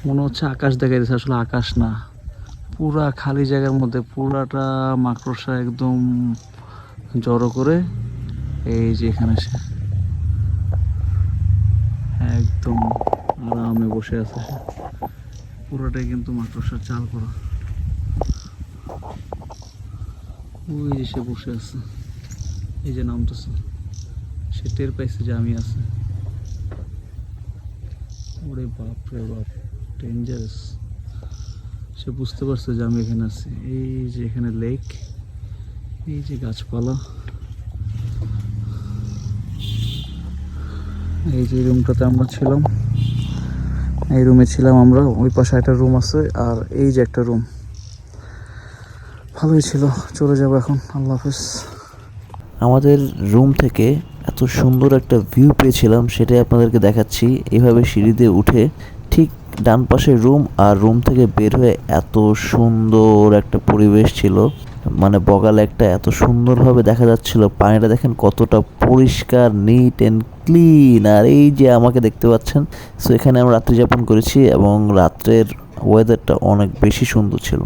মনে হচ্ছে আকাশ দেখা যাচ্ছে, আসলে আকাশ না, পুরা খালি জায়গার মধ্যে পুরাটা মাকড়সা একদম জড়ো করে এই যে এখানে সে একদম আরামে বসে আছে। সে পুরোটাই কিন্তু মাকড়সার চাল করা। ওই যে সে বসে আছে, এই যে নামতেছে, সে টের পাইছে যে আমি আছি। ওরে বাপ রে বাপ, ডেঞ্জারাস। সে বুঝতে পারছে যে আমি এখানে আছি। এই যে এখানে লেক, এই যে গাছপালা, এই যে রুমটাতে আমরা ছিলাম, এই রুমে ছিলাম আমরা। ওই পাশে একটা রুম আছে, আর এই যে একটা রুম। ভালোই ছিল, চলে যাবো এখন, আল্লাহ হাফেজ। আমাদের রুম থেকে এত সুন্দর একটা ভিউ পেয়েছিলাম, সেটাই আপনাদেরকে দেখাচ্ছি। এভাবে সিঁড়ি দিয়ে উঠে ঠিক ডান পাশে রুম, আর রুম থেকে বের হয়ে এত সুন্দর একটা পরিবেশ ছিল, মানে বগাল একটা এত সুন্দরভাবে দেখা যাচ্ছিল। পানিটা দেখেন কতটা পরিষ্কার, নিট অ্যান্ড ক্লিন। আর এই যে আমাকে দেখতে পাচ্ছেন, সো এখানে আমরা রাত্রি যাপন করেছি এবং রাত্রের ওয়েদারটা অনেক বেশি সুন্দর ছিল।